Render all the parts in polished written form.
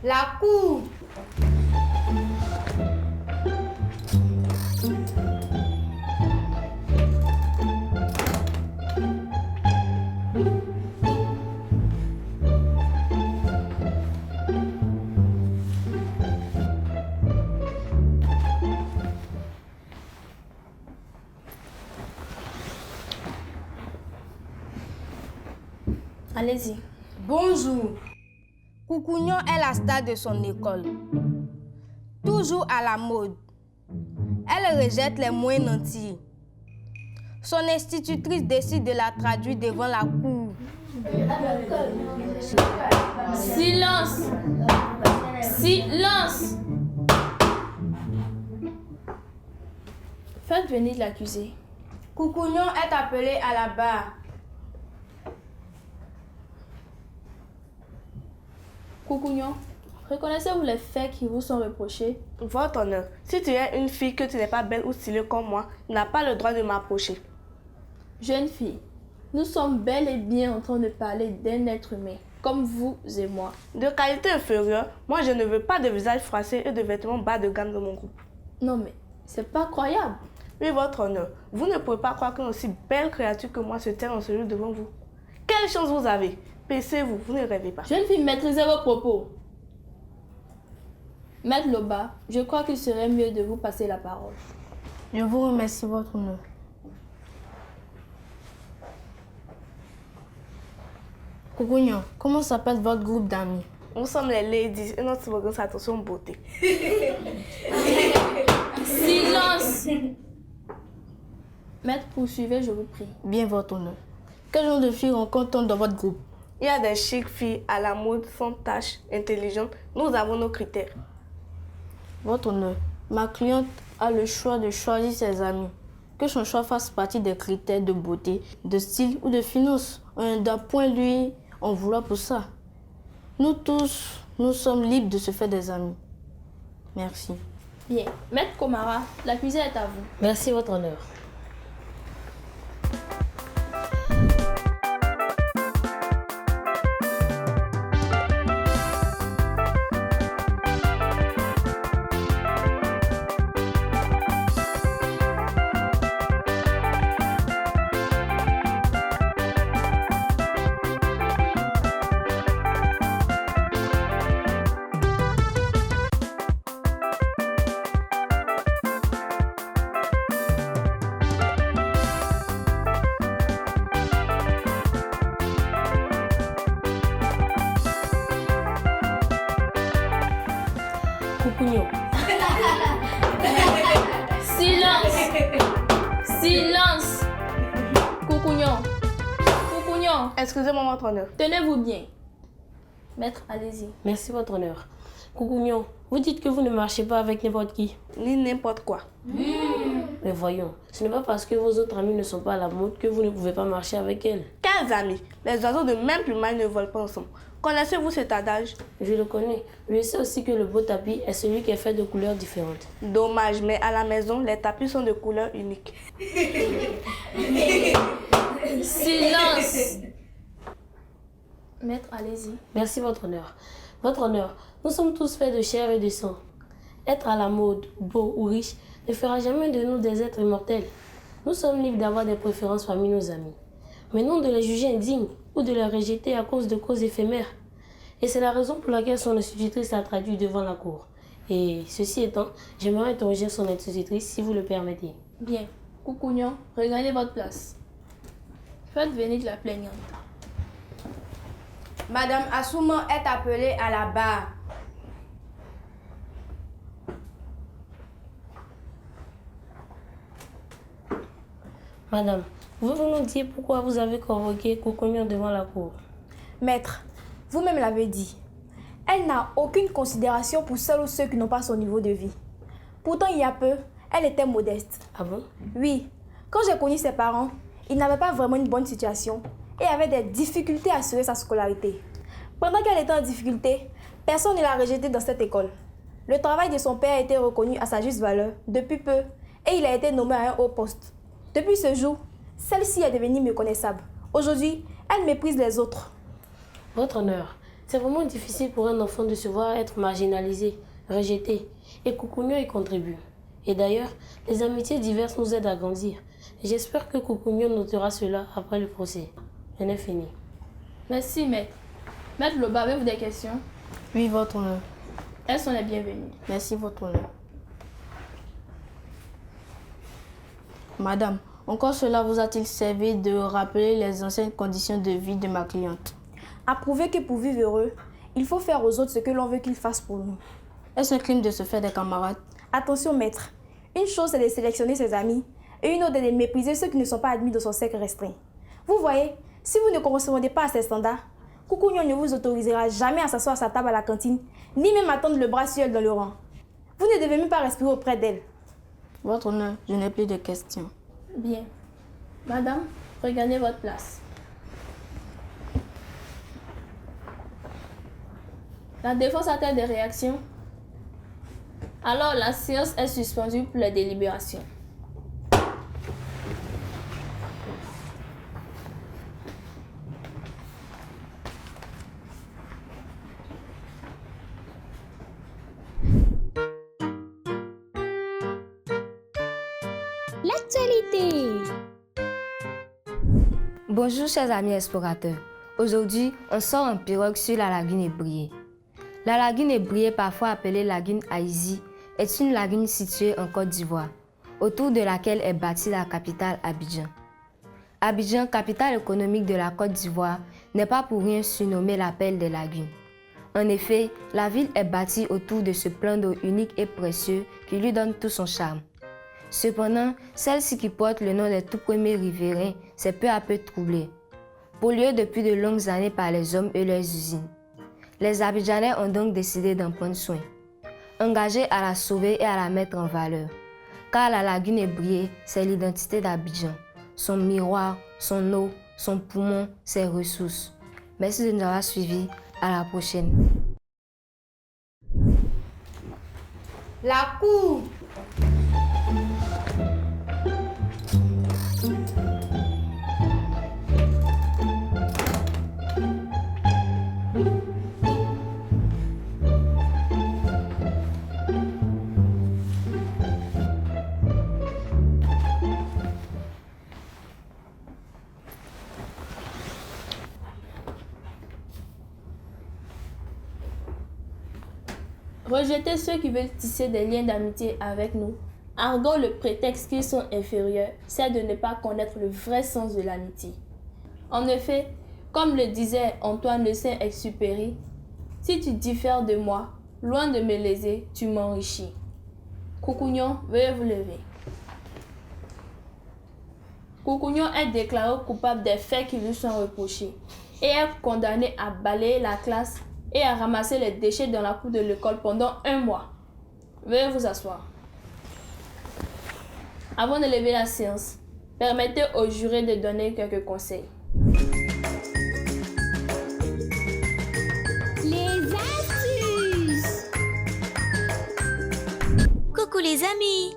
La cour. Allez-y. Bonjour. Coucougnon est la star de son école. Toujours à la mode. Elle rejette les moins nantis. Son institutrice décide de la traduire devant la cour. Silence! Silence! Faites venir l'accusé. Coucougnon est appelé à la barre. Coucougnon, reconnaissez-vous les faits qui vous sont reprochés? Votre honneur, si tu es une fille que tu n'es pas belle ou stylée comme moi, tu n'as pas le droit de m'approcher. Jeune fille, nous sommes bel et bien en train de parler d'un être humain, comme vous et moi. De qualité inférieure, moi je ne veux pas de visage froissé et de vêtements bas de gamme dans mon groupe. Non mais, c'est pas croyable. Oui, votre honneur, vous ne pouvez pas croire qu'une aussi belle créature que moi se tient en celui devant vous. Quelle chance vous avez! Paissez-vous, vous ne rêvez pas. Jeune fille, maîtrisez vos propos. Maître Loba, je crois qu'il serait mieux de vous passer la parole. Je vous remercie, votre honneur. Coucougnon, comment s'appelle votre groupe d'amis? Nous sommes les ladies et notre slogan c'est attention beauté. Silence! Maître, poursuivez, je vous prie. Bien, votre honneur. Quel genre de filles rencontre-t-on dans votre groupe? Il y a des chic filles à la mode, sans taches, intelligentes. Nous avons nos critères. Votre honneur, ma cliente a le choix de choisir ses amis. Que son choix fasse partie des critères de beauté, de style ou de finance. On ne doit point lui en vouloir pour ça. Nous tous, nous sommes libres de se faire des amis. Merci. Bien. Maître Komara, l'accusé est à vous. Merci, votre honneur. Coucougnon. Silence! Silence! Coucougnon! Coucougnon! Excusez-moi, votre honneur. Tenez-vous bien. Maître, allez-y. Merci, votre honneur. Coucougnon, vous dites que vous ne marchez pas avec n'importe qui. Ni n'importe quoi. Mais voyons, ce n'est pas parce que vos autres amis ne sont pas à la mode que vous ne pouvez pas marcher avec elles. Quels amis? Les oiseaux de même plumage ne volent pas ensemble. Connaissez-vous cet adage? Je le connais. Je sais aussi que le beau tapis est celui qui est fait de couleurs différentes. Dommage, mais à la maison, les tapis sont de couleurs uniques. Silence! Maître, allez-y. Merci, votre honneur. Votre honneur, nous sommes tous faits de chair et de sang. Être à la mode, beau ou riche, ne fera jamais de nous des êtres immortels. Nous sommes libres d'avoir des préférences parmi nos amis. Mais non de les juger indignes ou de les rejeter à cause de causes éphémères. Et c'est la raison pour laquelle son institutrice a traduit devant la cour. Et ceci étant, j'aimerais interroger son institutrice si vous le permettez. Bien. Coucougnon, regagnez votre place. Faites venir la plaignante. Madame Assouman est appelée à la barre. Madame, pouvez-vous nous dire pourquoi vous avez convoqué Coucougnon devant la cour? Maître, vous-même l'avez dit. Elle n'a aucune considération pour celles ou ceux qui n'ont pas son niveau de vie. Pourtant, il y a peu, elle était modeste. Ah bon? Oui, quand j'ai connu ses parents, ils n'avaient pas vraiment une bonne situation et avaient des difficultés à assurer sa scolarité. Pendant qu'elle était en difficulté, personne ne l'a rejetée dans cette école. Le travail de son père a été reconnu à sa juste valeur depuis peu et il a été nommé à un haut poste. Depuis ce jour, celle-ci est devenue méconnaissable. Aujourd'hui, elle méprise les autres. Votre honneur, C'est vraiment difficile pour un enfant de se voir être marginalisé, rejeté. Et Kukunyo y contribue. Et d'ailleurs, les amitiés diverses nous aident à grandir. Et j'espère que Kukunyo notera cela après le procès. J'en ai fini. Merci, maître. Maître Loba, avez-vous des questions? Oui, votre honneur. Elles sont les bienvenues. Merci, votre honneur. Madame, encore cela vous a-t-il servi de rappeler les anciennes conditions de vie de ma cliente? À prouver que pour vivre heureux, il faut faire aux autres ce que l'on veut qu'ils fassent pour nous. Est-ce un crime de se faire des camarades? Attention, maître. Une chose, c'est de sélectionner ses amis, et une autre est de mépriser ceux qui ne sont pas admis dans son cercle restreint. Vous voyez, si vous ne correspondez pas à ces standards, Kukunyo ne vous autorisera jamais à s'asseoir à sa table à la cantine, ni même à tendre le bras sur elle dans le rang. Vous ne devez même pas respirer auprès d'elle. Votre honneur, je n'ai plus de questions. Bien. Madame, regagnez votre place. La défense a-t-elle des réactions? Alors la séance est suspendue pour la délibération. L'actualité. Bonjour chers amis explorateurs. Aujourd'hui, on sort en pirogue sur la lagune Ébriée. La lagune Ébriée, parfois appelée lagune Haïzi, est une lagune située en Côte d'Ivoire, autour de laquelle est bâtie la capitale Abidjan. Abidjan, capitale économique de la Côte d'Ivoire, n'est pas pour rien surnommée la Perle des lagunes. En effet, la ville est bâtie autour de ce plan d'eau unique et précieux qui lui donne tout son charme. Cependant, celle-ci qui porte le nom des tout premiers riverains s'est peu à peu troublée, polluée depuis de longues années par les hommes et leurs usines. Les Abidjanais ont donc décidé d'en prendre soin, engagés à la sauver et à la mettre en valeur. Car la lagune Ébriée, c'est l'identité d'Abidjan, son miroir, son eau, son poumon, ses ressources. Merci de nous avoir suivis. À la prochaine. La cour. Rejetez ceux qui veulent tisser des liens d'amitié avec nous. Arguant le prétexte qu'ils sont inférieurs, c'est de ne pas connaître le vrai sens de l'amitié. En effet, comme le disait Antoine de Saint-Exupéry, si tu diffères de moi, loin de me léser, tu m'enrichis. Kukunyo, veuillez vous lever. Kukunyo est déclaré coupable des faits qui lui sont reprochés et est condamné à balayer la classe et à ramasser les déchets dans la cour de l'école pendant 1 mois. Veuillez vous asseoir. Avant de lever la séance, permettez au juré de donner quelques conseils. Les astuces. Coucou les amis.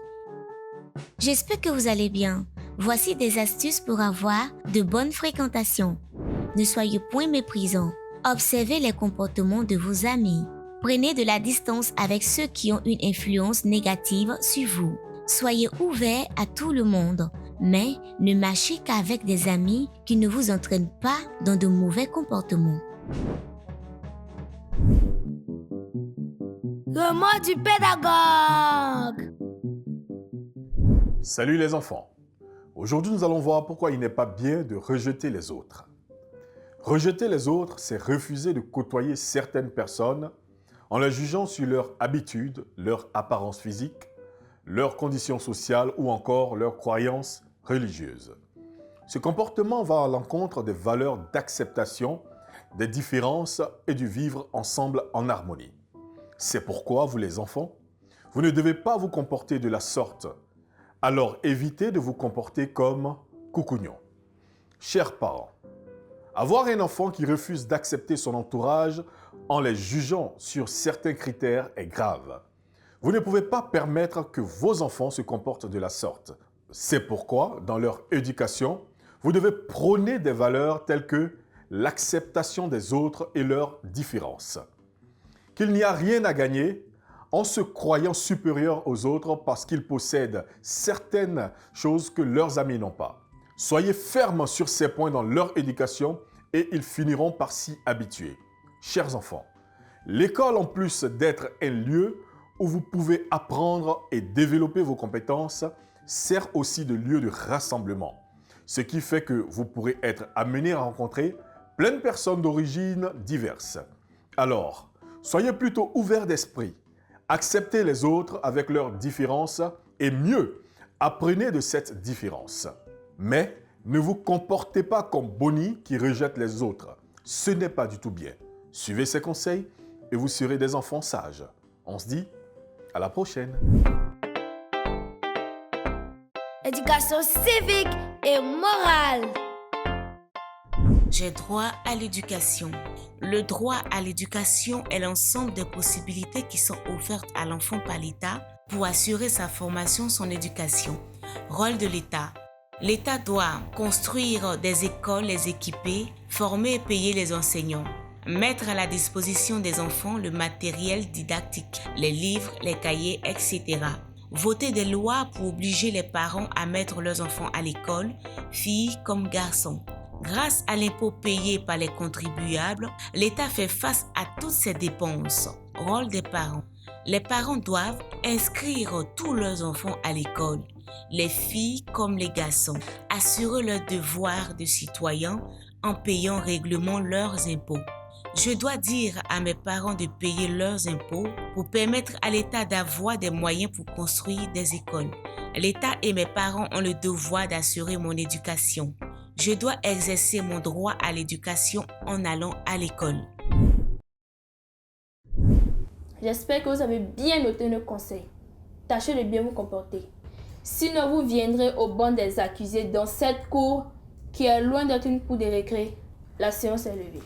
J'espère que vous allez bien. Voici des astuces pour avoir de bonnes fréquentations. Ne soyez point méprisants. Observez les comportements de vos amis. Prenez de la distance avec ceux qui ont une influence négative sur vous. Soyez ouverts à tout le monde, mais ne marchez qu'avec des amis qui ne vous entraînent pas dans de mauvais comportements. Le mot du pédagogue. Salut les enfants. Aujourd'hui, nous allons voir pourquoi il n'est pas bien de rejeter les autres. Rejeter les autres, c'est refuser de côtoyer certaines personnes en les jugeant sur leurs habitudes, leur apparence physique, leurs conditions sociales ou encore leurs croyances religieuses. Ce comportement va à l'encontre des valeurs d'acceptation, des différences et du vivre ensemble en harmonie. C'est pourquoi, vous les enfants, vous ne devez pas vous comporter de la sorte. Alors évitez de vous comporter comme Kukunyo. Chers parents, avoir un enfant qui refuse d'accepter son entourage en les jugeant sur certains critères est grave. Vous ne pouvez pas permettre que vos enfants se comportent de la sorte. C'est pourquoi, dans leur éducation, vous devez prôner des valeurs telles que l'acceptation des autres et leurs différences. Qu'il n'y a rien à gagner en se croyant supérieur aux autres parce qu'ils possèdent certaines choses que leurs amis n'ont pas. Soyez fermes sur ces points dans leur éducation et ils finiront par s'y habituer. Chers enfants, l'école, en plus d'être un lieu où vous pouvez apprendre et développer vos compétences, sert aussi de lieu de rassemblement. Ce qui fait que vous pourrez être amené à rencontrer plein de personnes d'origines diverses. Alors, soyez plutôt ouverts d'esprit. Acceptez les autres avec leurs différences et mieux, apprenez de cette différence. Mais ne vous comportez pas comme Bonnie qui rejette les autres. Ce n'est pas du tout bien. Suivez ces conseils et vous serez des enfants sages. On se dit à la prochaine. Éducation civique et morale. J'ai droit à l'éducation. Le droit à l'éducation est l'ensemble des possibilités qui sont offertes à l'enfant par l'État pour assurer sa formation, son éducation. Rôle de l'État. L'État doit construire des écoles, les équiper, former et payer les enseignants, mettre à la disposition des enfants le matériel didactique, les livres, les cahiers, etc. Voter des lois pour obliger les parents à mettre leurs enfants à l'école, filles comme garçons. Grâce à l'impôt payé par les contribuables, l'État fait face à toutes ces dépenses. Rôle des parents. Les parents doivent inscrire tous leurs enfants à l'école, les filles comme les garçons, assurer leur devoir de citoyens en payant règlement leurs impôts. Je dois dire à mes parents de payer leurs impôts pour permettre à l'État d'avoir des moyens pour construire des écoles. L'État et mes parents ont le devoir d'assurer mon éducation. Je dois exercer mon droit à l'éducation en allant à l'école. J'espère que vous avez bien noté nos conseils. Tâchez de bien vous comporter. Sinon, vous viendrez au banc des accusés dans cette cour qui est loin d'être une cour de récré. La séance est levée.